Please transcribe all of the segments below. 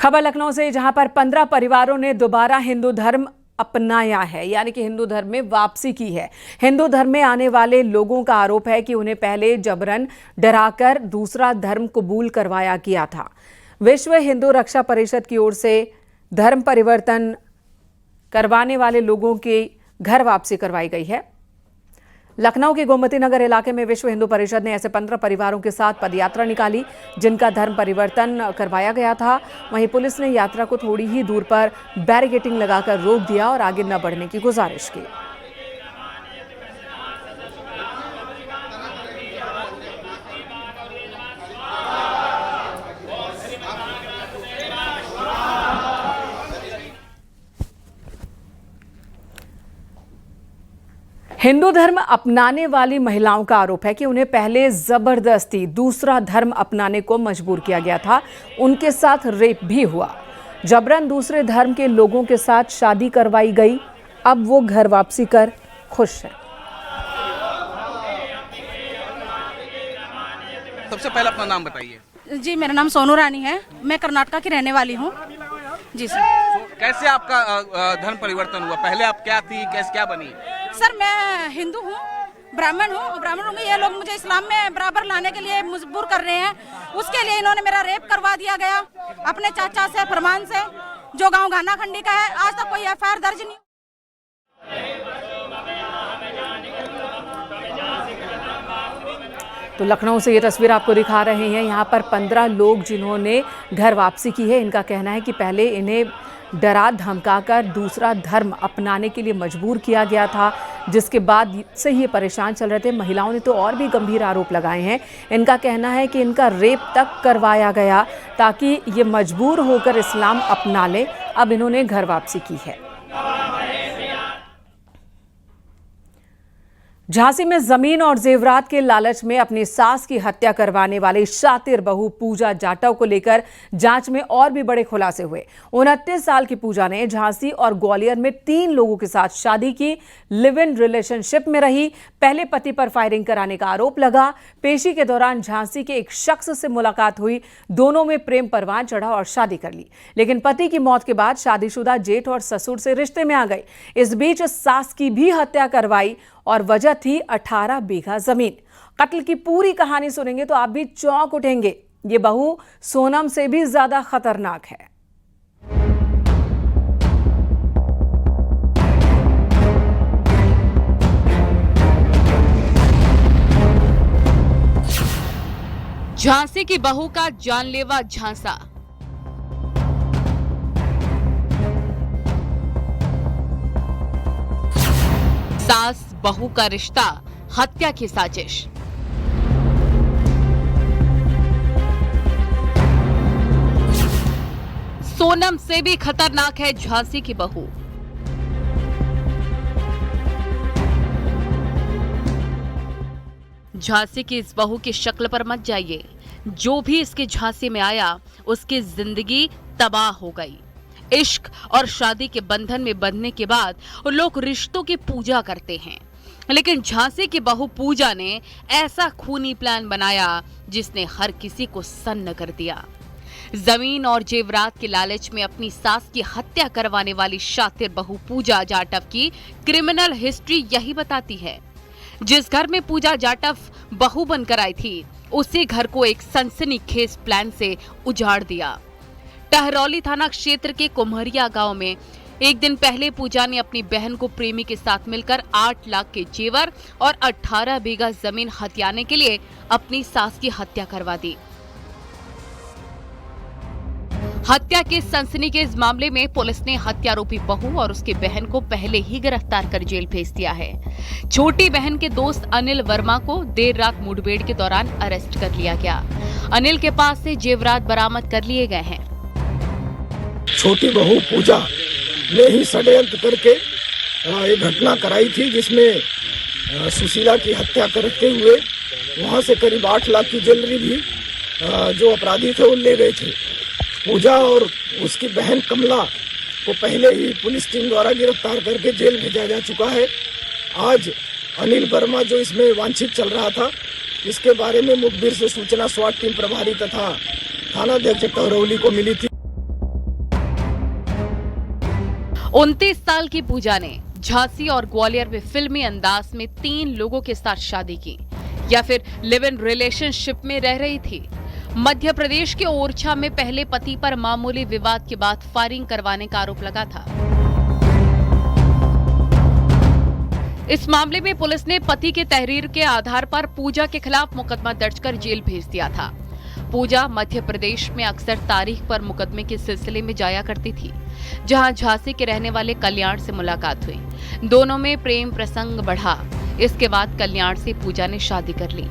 खबर लखनऊ से, जहां पर 15 परिवारों ने दोबारा हिंदू धर्म अपनाया है, यानी कि हिंदू धर्म में वापसी की है। हिंदू धर्म में आने वाले लोगों का आरोप है कि उन्हें पहले जबरन डराकर दूसरा धर्म कबूल करवाया गया था। विश्व हिंदू रक्षा परिषद की ओर से धर्म परिवर्तन करवाने वाले लोगों की घर वापसी करवाई गई है। लखनऊ के गोमती नगर इलाके में विश्व हिंदू परिषद ने ऐसे 15 परिवारों के साथ पदयात्रा निकाली जिनका धर्म परिवर्तन करवाया गया था। वहीं पुलिस ने यात्रा को थोड़ी ही दूर पर बैरिकेडिंग लगाकर रोक दिया और आगे न बढ़ने की गुजारिश की। हिंदू धर्म अपनाने वाली महिलाओं का आरोप है कि उन्हें पहले जबरदस्ती दूसरा धर्म अपनाने को मजबूर किया गया था। उनके साथ रेप भी हुआ। जबरन दूसरे धर्म के लोगों के साथ शादी करवाई गई। अब वो घर वापसी कर खुश है। सबसे पहले अपना नाम बताइए। जी, मेरा नाम सोनू रानी है। मैं कर्नाटक की रहने वाली हूँ। जी सर। कैसे आपका धर्म परिवर्तन हुआ? पहले आप क्या थी, कैसे क्या बनी? सर, मैं हिंदू हूँ, ब्राह्मण हूँ। ये लोग मुझे इस्लाम में बराबर लाने के लिए मजबूर कर रहे हैं। उसके लिए इन्होंने मेरा रेप करवा दिया गया अपने चाचा से, फरमान से, जो गांव घाना खंडी का है। आज तक कोई एफआईआर दर्ज नहीं। तो लखनऊ से ये तस्वीर आपको दिखा रहे हैं। यहाँ पर 15 लोग जिन्होंने घर वापसी की है, इनका कहना है कि पहले इन्हें डरा धमकाकर दूसरा धर्म अपनाने के लिए मजबूर किया गया था, जिसके बाद से ये परेशान चल रहे थे। महिलाओं ने तो और भी गंभीर आरोप लगाए हैं। इनका कहना है कि इनका रेप तक करवाया गया ताकि ये मजबूर होकर इस्लाम अपना ले। अब इन्होंने घर वापसी की है। झांसी में जमीन और जेवरात के लालच में अपनी सास की हत्या करवाने वाली शातिर बहू पूजा जाटव को लेकर जांच में और भी बड़े खुलासे हुए। 29 साल की पूजा ने झांसी और ग्वालियर में 3 लोगों के साथ शादी की, लिव इन रिलेशनशिप में रही। पहले पति पर फायरिंग कराने का आरोप लगा। पेशी के दौरान झांसी के एक शख्स से मुलाकात हुई। दोनों में प्रेम परवान चढ़ा और शादी कर ली, लेकिन पति की मौत के बाद शादीशुदा जेठ और ससुर से रिश्ते में आ गई। इस बीच सास की भी हत्या करवाई और वजह थी 18 बीघा जमीन। कत्ल की पूरी कहानी सुनेंगे तो आप भी चौंक उठेंगे। ये बहू सोनम से भी ज्यादा खतरनाक है। झांसी की बहू का जानलेवा झांसा। सास बहू का रिश्ता, हत्या की साजिश। सोनम से भी खतरनाक है झांसी की बहू। झांसी की इस बहू की शक्ल पर मत जाइए। जो भी इसके झांसी में आया उसकी जिंदगी तबाह हो गई। इश्क और शादी के बंधन में बंधने के बाद लोग रिश्तों की पूजा करते हैं, लेकिन झांसी की बहू पूजा ने ऐसा खूनी प्लान बनाया जिसने हर किसी को सन्न कर दिया। जमीन और जेवरात के लालच में अपनी सास की हत्या करवाने वाली शातिर बहू पूजा जाटव की क्रिमिनल हिस्ट्री यही बताती है। जिस घर में पूजा जाटव बहू बनकर आई थी, उसी घर को एक सनसनीखेज प्लान से उजाड़ दिया। टहरौली थाना क्षेत्र के कुम्हरिया गांव में एक दिन पहले पूजा ने अपनी बहन को प्रेमी के साथ मिलकर 8 लाख के जेवर और 18 बीघा जमीन हथियाने के लिए अपनी सास की हत्या करवा दी। हत्या के सनसनीखेज मामले में पुलिस ने हत्यारोपी बहू और उसकी बहन को पहले ही गिरफ्तार कर जेल भेज दिया है। छोटी बहन के दोस्त अनिल वर्मा को देर रात मुठभेड़ के दौरान अरेस्ट कर लिया गया। अनिल के पास से जेवरात बरामद कर लिए गए हैं। छोटी बहू पूजा ने ही षड्यंत्र करके एक घटना कराई थी, जिसमें सुशीला की हत्या करते हुए वहां से करीब 8 लाख की ज्वेलरी भी जो अपराधी थे वो ले गए थे। पूजा और उसकी बहन कमला को पहले ही पुलिस टीम द्वारा गिरफ्तार करके जेल भेजा जा चुका है। आज अनिल वर्मा जो इसमें वांछित चल रहा था, इसके बारे में मुखबिर से सूचना स्वाट टीम प्रभारी तथा थानाध्यक्ष टहरौली को मिली थी। 29 साल की पूजा ने झांसी और ग्वालियर में फिल्मी अंदाज में 3 लोगों के साथ शादी की या फिर लिव इन रिलेशनशिप में रह रही थी। मध्य प्रदेश के ओरछा में पहले पति पर मामूली विवाद के बाद फायरिंग करवाने का आरोप लगा था। इस मामले में पुलिस ने पति के तहरीर के आधार पर पूजा के खिलाफ मुकदमा दर्ज कर जेल भेज दिया था। पूजा मध्य प्रदेश में अक्सर तारीख पर मुकदमे के सिलसिले में जाया करती थी, जहां झांसी के रहने वाले कल्याण से मुलाकात हुई। दोनों में प्रेम प्रसंग बढ़ा। इसके बाद कल्याण से पूजा ने शादी कर ली।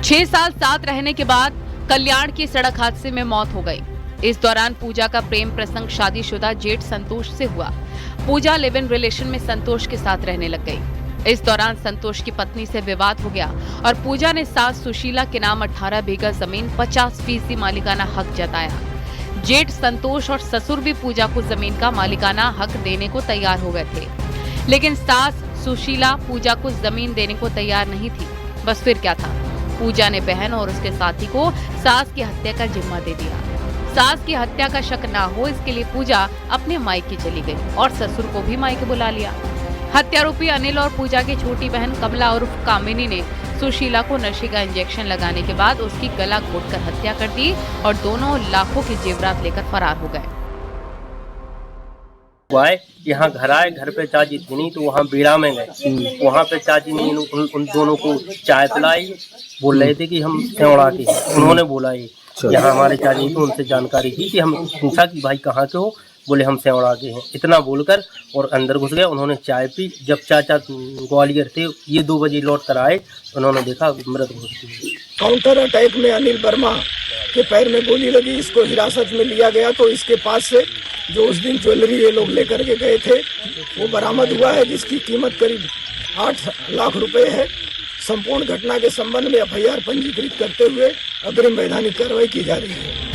6 साल साथ रहने के बाद कल्याण की सड़क हादसे में मौत हो गई। इस दौरान पूजा का प्रेम प्रसंग शादीशुदा जेठ संतोष से हुआ। पूजा लिव इन रिलेशन में संतोष के साथ रहने लग गई। इस दौरान संतोष की पत्नी से विवाद हो गया और पूजा ने सास सुशीला के नाम 18 बीघा जमीन 50% मालिकाना हक जताया। जेठ संतोष और ससुर भी पूजा को जमीन का मालिकाना हक देने को तैयार हो गए थे, लेकिन सास सुशीला पूजा को जमीन देने को तैयार नहीं थी। बस फिर क्या था, पूजा ने बहन और उसके साथी को सास की हत्या का जिम्मा दे दिया। सास की हत्या का शक ना हो, इसके लिए पूजा अपने मायके चली गई और ससुर को भी मायके बुला लिया। हत्यारोपी अनिल और पूजा की छोटी बहन कमला उर्फ कामिनी ने सुशीला को नशे का इंजेक्शन लगाने के बाद उसकी गला घोटकर हत्या कर दी और दोनों लाखों के जेवरात लेकर फरार हो गए। यहाँ घर आए, घर पे चाची थी नहीं तो वहाँ बीड़ा में गए। वहाँ पे चाची ने उन दोनों को चाय पिलाई। बोल रहे थे कि हम सेवड़ा के हैं। उन्होंने बोला ये यहाँ हमारे चाची को उनसे जानकारी थी कि हम पूछा कि भाई कहाँ के हो, बोले हम सेवड़ा के हैं। इतना बोलकर और अंदर घुस गए। उन्होंने चाय पी। जब चाचा ग्वालियर थे, ये 2 बजे लौट कर आए, उन्होंने देखा मृत घोषित हुई। काउंटर अटैक में अनिल वर्मा के पैर में गोली लगी। इसको हिरासत में लिया गया तो इसके पास से जो उस दिन ज्वेलरी ये लोग लेकर के गए थे वो बरामद हुआ है, जिसकी कीमत करीब 8 लाख रुपए है। संपूर्ण घटना के संबंध में एफआईआर पंजीकृत करते हुए अग्रिम वैधानिक कार्रवाई की जा रही है।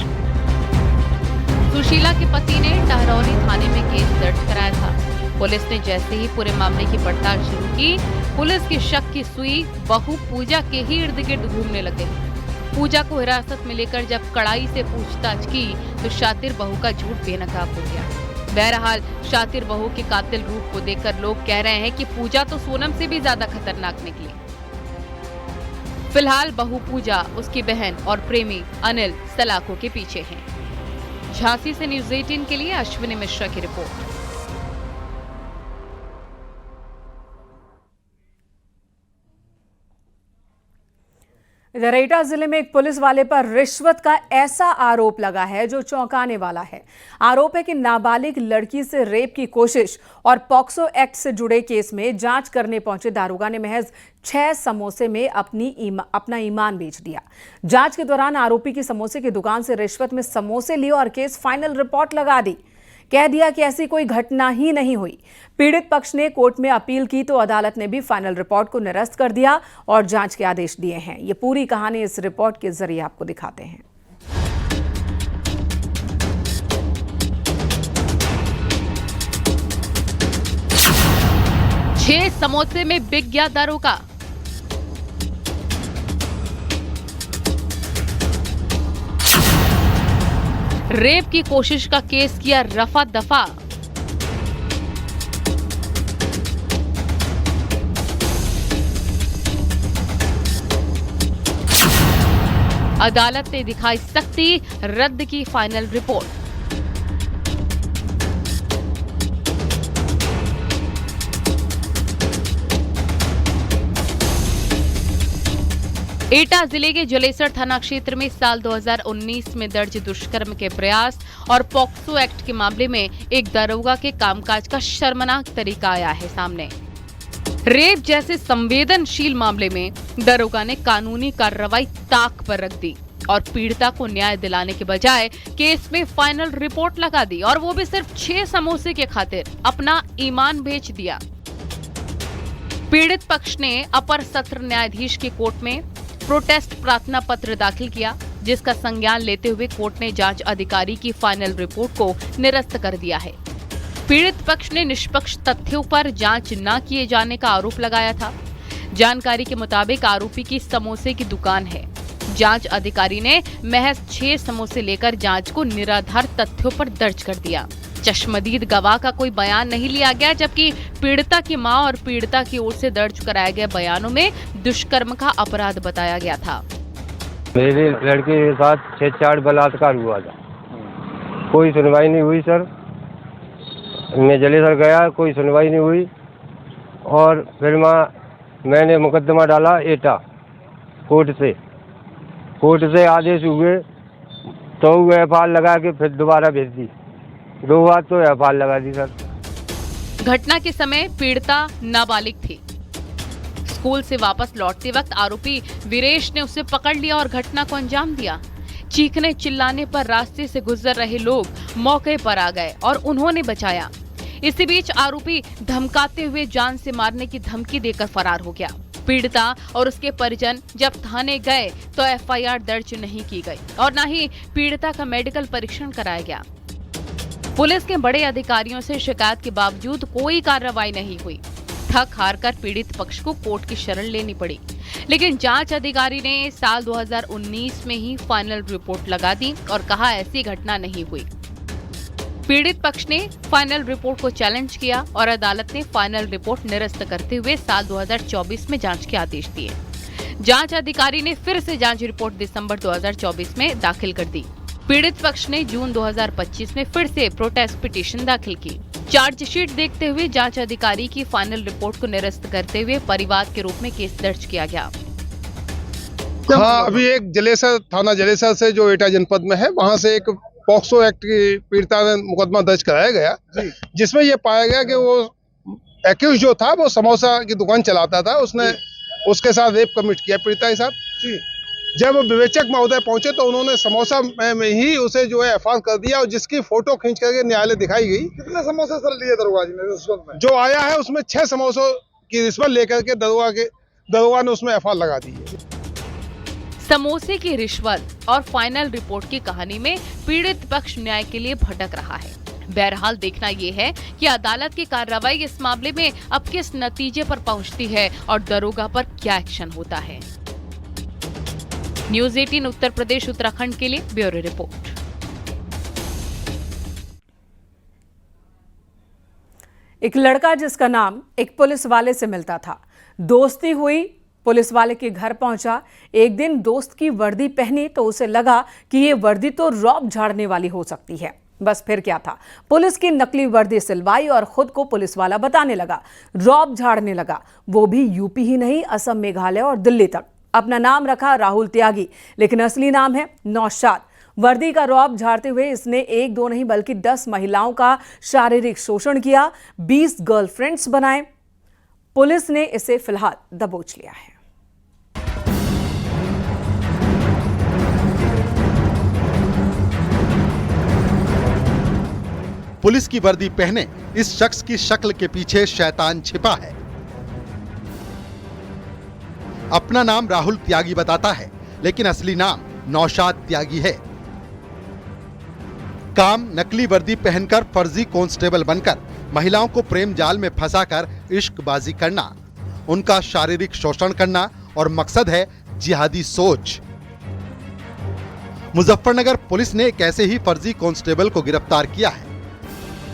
सुशीला के पति ने टहरौली थाने में केस दर्ज कराया था। पुलिस ने जैसे ही पूरे मामले की पड़ताल शुरू की, पुलिस की शक की सुई बहू पूजा के ही इर्द गिर्द घूमने लगे। पूजा को हिरासत में लेकर जब कड़ाई से पूछताछ की तो शातिर बहू का झूठ बेनकाब हो गया। बहरहाल शातिर बहू के कातिल रूप को देखकर लोग कह रहे हैं कि पूजा तो सोनम से भी ज्यादा खतरनाक निकली। फिलहाल बहू पूजा, उसकी बहन और प्रेमी अनिल सलाखों के पीछे हैं। झांसी से न्यूज़ 18 के लिए अश्विनी मिश्रा की रिपोर्ट। इधर एटा जिले में एक पुलिस वाले पर रिश्वत का ऐसा आरोप लगा है जो चौंकाने वाला है। आरोप है कि नाबालिग लड़की से रेप की कोशिश और पॉक्सो एक्ट से जुड़े केस में जांच करने पहुंचे दारोगा ने महज 6 समोसे में अपना ईमान बेच दिया। जांच के दौरान आरोपी की समोसे की दुकान से रिश्वत में समोसे लिए और केस फाइनल रिपोर्ट लगा दी। कह दिया कि ऐसी कोई घटना ही नहीं हुई। पीड़ित पक्ष ने कोर्ट में अपील की तो अदालत ने भी फाइनल रिपोर्ट को निरस्त कर दिया और जांच के आदेश दिए हैं। ये पूरी कहानी इस रिपोर्ट के जरिए आपको दिखाते हैं। छह समोसे में बिक गया दारोगा। रेप की कोशिश का केस किया रफा दफा। अदालत ने दिखाई सख्ती, रद्द की फाइनल रिपोर्ट। एटा जिले के जलेसर थाना क्षेत्र में साल 2019 में दर्ज दुष्कर्म के प्रयास और पॉक्सो एक्ट के मामले में एक दारोगा के कामकाज का शर्मनाक तरीका आया है सामने। रेप जैसे संवेदनशील मामले में दारोगा ने कानूनी कार्रवाई ताक पर रख दी और पीड़िता को न्याय दिलाने के बजाय केस में फाइनल रिपोर्ट लगा दी, और वो भी सिर्फ 6 समोसे के खातिर अपना ईमान बेच दिया। पीड़ित पक्ष ने अपर सत्र न्यायाधीश की कोर्ट में प्रोटेस्ट प्रार्थना पत्र दाखिल किया, जिसका संज्ञान लेते हुए कोर्ट ने जांच अधिकारी की फाइनल रिपोर्ट को निरस्त कर दिया है। पीड़ित पक्ष ने निष्पक्ष तथ्यों पर जांच न किए जाने का आरोप लगाया था। जानकारी के मुताबिक आरोपी की समोसे की दुकान है। जांच अधिकारी ने महज 6 समोसे लेकर जांच को निराधार तथ्यों पर दर्ज कर दिया। चश्मदीद गवाह का कोई बयान नहीं लिया गया, जबकि पीड़िता की मां और पीड़िता की ओर से दर्ज कराए गए बयानों में दुष्कर्म का अपराध बताया गया था। मेरे लड़के के साथ 6-4 बलात्कार हुआ था, कोई सुनवाई नहीं हुई सर। मैं जलेसर गया, कोई सुनवाई नहीं हुई और फिर मैंने मुकदमा डाला एटा कोर्ट से आदेश हुए तो एफआईआर लगा के फिर दोबारा भेज दी। 2 बार तो एफआईआर लगा दी सर। घटना के समय पीड़िता नाबालिग थी। स्कूल से वापस लौटते वक्त आरोपी वीरेश ने उसे पकड़ लिया और घटना को अंजाम दिया। चीखने चिल्लाने पर रास्ते से गुजर रहे लोग मौके पर आ गए और उन्होंने बचाया। इसी बीच आरोपी धमकाते हुए जान से मारने की धमकी देकर फरार हो गया। पीड़िता और उसके परिजन जब थाने गए तो एफआईआर दर्ज नहीं की गई और न ही पीड़िता का मेडिकल परीक्षण कराया गया। पुलिस के बड़े अधिकारियों से शिकायत के बावजूद कोई कार्रवाई नहीं हुई। थक हारकर पीड़ित पक्ष को कोर्ट की शरण लेनी पड़ी, लेकिन जांच अधिकारी ने साल 2019 में ही फाइनल रिपोर्ट लगा दी और कहा ऐसी घटना नहीं हुई। पीड़ित पक्ष ने फाइनल रिपोर्ट को चैलेंज किया और अदालत ने फाइनल रिपोर्ट निरस्त करते हुए साल 2024 में जांच के आदेश दिए। जांच अधिकारी ने फिर से जांच रिपोर्ट दिसंबर 2024 में दाखिल कर दी। पीड़ित पक्ष ने जून 2025 में फिर से प्रोटेस्ट पिटीशन दाखिल की। चार्जशीट देखते हुए जांच अधिकारी की फाइनल रिपोर्ट को निरस्त करते हुए परिवाद के रूप में केस दर्ज किया गया। हाँ, अभी एक जलेसर थाना जलेसर से जो एटा जनपद में है, वहाँ से एक पॉक्सो एक्ट की पीड़िता ने मुकदमा दर्ज कराया गया, जिसमें यह पाया गया कि वो एक्यूज जो था वो समोसा की दुकान चलाता था। उसने उसके साथ रेप कमिट किया पीड़िता के साथ। जब विवेचक महोदय पहुंचे तो उन्होंने समोसा में ही उसे जो है एफआईआर कर दिया और जिसकी फोटो खींच करके न्यायालय दिखाई गई। कितने समोसे सर लिए दरोगा जी ने रिश्वत में? जो आया है उसमें 6 समोसों की रिश्वत लेकर के दरोगा ने उसमें एफआईआर लगा दी है। समोसे की रिश्वत और फाइनल रिपोर्ट की कहानी में पीड़ित पक्ष न्याय के लिए भटक रहा है। बहरहाल देखना ये है कि अदालत की कार्रवाई इस मामले में अब किस नतीजे पर पहुंचती है और दरोगा पर क्या एक्शन होता है। न्यूज़ 18 उत्तर प्रदेश उत्तराखंड के लिए ब्यूरो रिपोर्ट। एक लड़का जिसका नाम एक पुलिस वाले से मिलता था, दोस्ती हुई, पुलिस वाले के घर पहुंचा। एक दिन दोस्त की वर्दी पहनी तो उसे लगा कि ये वर्दी तो रौब झाड़ने वाली हो सकती है। बस फिर क्या था, पुलिस की नकली वर्दी सिलवाई और खुद को पुलिस वाला बताने लगा, रौब झाड़ने लगा। वो भी यूपी ही नहीं, असम, मेघालय और दिल्ली तक। अपना नाम रखा राहुल त्यागी, लेकिन असली नाम है नौशाद। वर्दी का रौब झाड़ते हुए इसने 1-2 नहीं बल्कि 10 महिलाओं का शारीरिक शोषण किया, 20 गर्लफ्रेंड्स बनाए। पुलिस ने इसे फिलहाल दबोच लिया है। पुलिस की वर्दी पहने इस शख्स की शक्ल के पीछे शैतान छिपा है। अपना नाम राहुल त्यागी बताता है, लेकिन असली नाम नौशाद त्यागी है। काम नकली वर्दी पहनकर फर्जी कांस्टेबल बनकर महिलाओं को प्रेम जाल में फंसाकर इश्कबाजी करना, उनका शारीरिक शोषण करना और मकसद है जिहादी सोच। मुजफ्फरनगर पुलिस ने एक ऐसे ही फर्जी कांस्टेबल को गिरफ्तार किया है।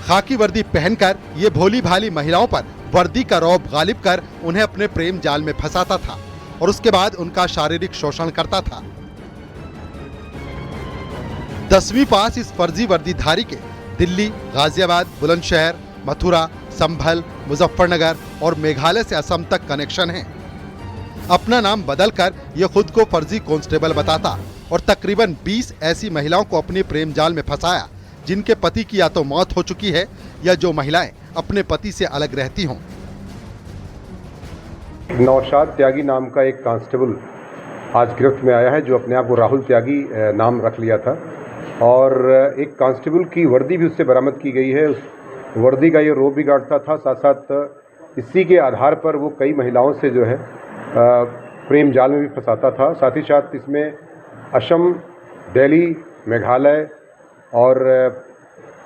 खाकी वर्दी पहनकर ये भोली भाली महिलाओं पर वर्दी का रौब गालिब कर उन्हें अपने प्रेम जाल में फंसाता था और उसके बाद उनका शारीरिक शोषण करता था। 10वीं पास इस फर्जी वर्दीधारी के दिल्ली, गाजियाबाद, बुलंदशहर, मथुरा, संभल, मुजफ्फरनगर और मेघालय से असम तक कनेक्शन है। अपना नाम बदलकर यह खुद को फर्जी कांस्टेबल बताता और तकरीबन 20 ऐसी महिलाओं को अपने प्रेम जाल में फंसाया जिनके पति की या तो मौत हो चुकी है या जो महिलाएं अपने पति से अलग रहती हों। नौशाद त्यागी नाम का एक कांस्टेबल आज गिरफ्त में आया है, जो अपने आप को राहुल त्यागी नाम रख लिया था और एक कांस्टेबल की वर्दी भी उससे बरामद की गई है। उस वर्दी का ये रोब भी गाड़ता था, साथ साथ इसी के आधार पर वो कई महिलाओं से जो है प्रेम जाल में भी फंसाता था। साथ ही साथ इसमें असम, दिल्ली, मेघालय और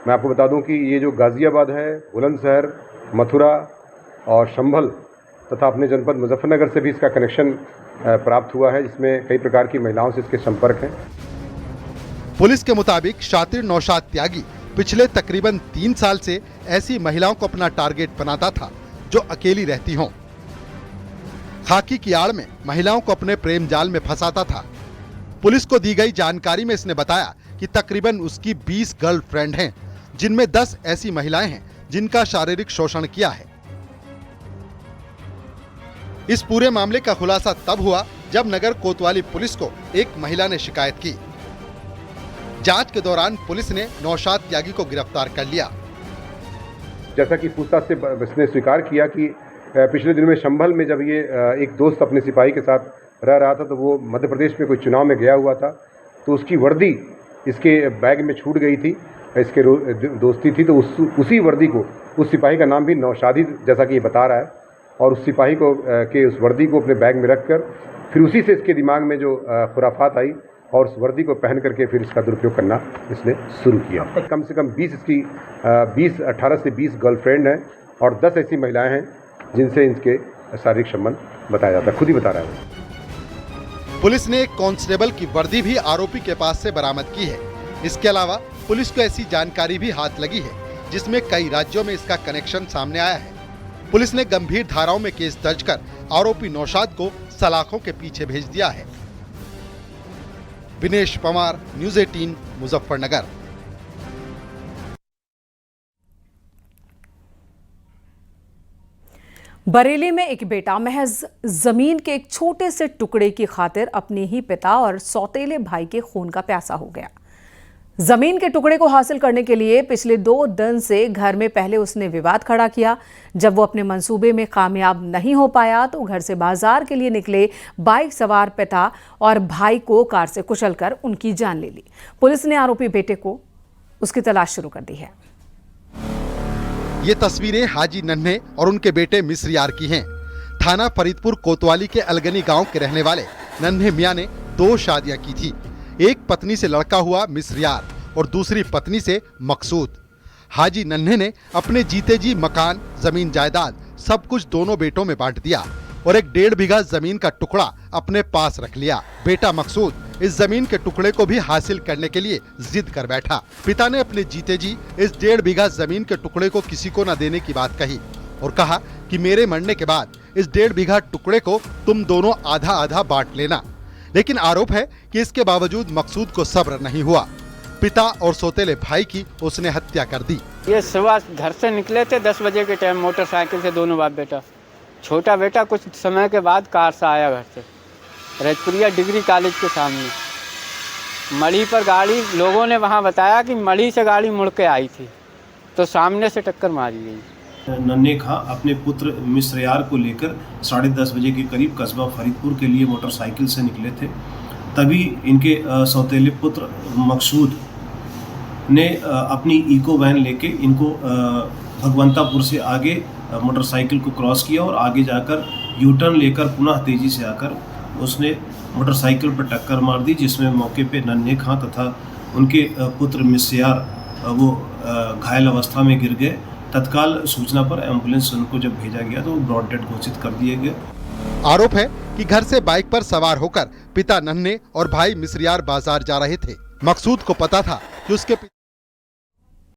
मैं आपको बता दूं कि ये जो गाजियाबाद है, बुलंदशहर, मथुरा और संभल, तथा अपने जनपद मुजफ्फरनगर से भी इसका कनेक्शन प्राप्त हुआ है, जिसमें कई प्रकार की महिलाओं से इसके संपर्क हैं। पुलिस के मुताबिक शातिर नौशाद त्यागी पिछले तकरीबन 3 साल से ऐसी महिलाओं को अपना टारगेट बनाता था जो अकेली रहती हों। खाकी की आड़ में महिलाओं को अपने प्रेम जाल में फंसाता था। पुलिस को दी गई जानकारी में इसने बताया कि तकरीबन उसकी 20 गर्लफ्रेंड हैं, जिनमें 10 ऐसी महिलाएं हैं जिनका शारीरिक शोषण किया है। इस पूरे मामले का खुलासा तब हुआ जब नगर कोतवाली पुलिस को एक महिला ने शिकायत की। जांच के दौरान पुलिस ने नौशाद त्यागी को गिरफ्तार कर लिया। जैसा कि पूछताछ से इसने स्वीकार किया कि पिछले दिनों में संभल में जब ये एक दोस्त अपने सिपाही के साथ रह रहा था, तो वो मध्य प्रदेश में कोई चुनाव में गया हुआ था, तो उसकी वर्दी इसके बैग में छूट गई थी, इसके दोस्ती थी, तो उसी वर्दी को, उस सिपाही का नाम भी नौशादी जैसा कि ये बता रहा है, और उस सिपाही को के उस वर्दी को अपने बैग में रखकर फिर उसी से इसके दिमाग में जो खुराफात आई और उस वर्दी को पहन करके फिर इसका दुरुपयोग करना इसने शुरू किया। कम से कम 18 से 20 गर्लफ्रेंड हैं और 10 ऐसी महिलाएं हैं जिनसे इनके शारीरिक संबंध बताया जाता है, खुद ही बता रहा है। पुलिस ने एक कांस्टेबल की वर्दी भी आरोपी के पास से बरामद की है। इसके अलावा पुलिस को ऐसी जानकारी भी हाथ लगी है जिसमें कई राज्यों में इसका कनेक्शन सामने आया है। पुलिस ने गंभीर धाराओं में केस दर्ज कर आरोपी नौशाद को सलाखों के पीछे भेज दिया है। विनेश पवार, न्यूज़ 18, मुजफ्फरनगर। बरेली में एक बेटा महज जमीन के एक छोटे से टुकड़े की खातिर अपने ही पिता और सौतेले भाई के खून का प्यासा हो गया। जमीन के टुकड़े को हासिल करने के लिए पिछले 2 दिन से घर में पहले उसने विवाद खड़ा किया। जब वो अपने मंसूबे में कामयाब नहीं हो पाया तो घर से बाजार के लिए निकले बाइक सवार पिता और भाई को कार से कुचलकर उनकी जान ले ली। पुलिस ने आरोपी बेटे को उसकी तलाश शुरू कर दी है। ये तस्वीरें हाजी नन्हे और उनके बेटे मिस्र यार की हैं। थाना फरीदपुर कोतवाली के अलगनी गांव के रहने वाले नन्हे मियां ने 2 शादियां की थी। एक पत्नी से लड़का हुआ मिस्र यार और दूसरी पत्नी से मकसूद। हाजी नन्हे ने अपने जीते जी मकान, जमीन जायदाद सब कुछ दोनों बेटों में बांट दिया और एक 1.5 बीघा जमीन का टुकड़ा अपने पास रख लिया। बेटा मकसूद इस जमीन के टुकड़े को भी हासिल करने के लिए जिद कर बैठा। पिता ने अपने जीते जी इस 1.5 बीघा जमीन के टुकड़े को किसी को न देने की बात कही और कहा कि मेरे मरने के बाद इस 1.5 बीघा टुकड़े को तुम दोनों आधा आधा बांट लेना। लेकिन आरोप है कि इसके बावजूद मकसूद को सब्र नहीं हुआ। पिता और सौतेले भाई की उसने हत्या कर दी। ये सुबह घर से निकले थे 10 बजे के टाइम मोटरसाइकिल से, दोनों बाप बेटा। छोटा बेटा कुछ समय के बाद कार से आया घर से, रजपुरिया डिग्री कॉलेज के सामने मढ़ी पर गाड़ी, लोगों ने वहाँ बताया कि मढ़ी से गाड़ी मुड़ के आई थी तो सामने से टक्कर मारी गई। नन्हे खां अपने पुत्र मिस्र यार को लेकर 10:30 बजे के करीब कस्बा फरीदपुर के लिए मोटरसाइकिल से निकले थे। तभी इनके सौतेले पुत्र मकसूद ने अपनी इको वैन लेके इनको भगवंतापुर से आगे मोटरसाइकिल को क्रॉस किया और आगे जाकर यू टर्न लेकर पुनः तेजी से आकर उसने मोटरसाइकिल पर टक्कर मार दी, जिसमें मौके पे नन्हे खां तथा उनके पुत्र मिस्र यार वो घायल अवस्था में गिर गए। तत्काल सूचना पर एम्बुलेंस उनको जब भेजा गया तो ब्रॉड डेड घोषित कर दिए गए। आरोप है कि घर से बाइक पर सवार होकर पिता नन्हे और भाई मिस्र यार बाजार जा रहे थे। मकसूद को पता था कि उसके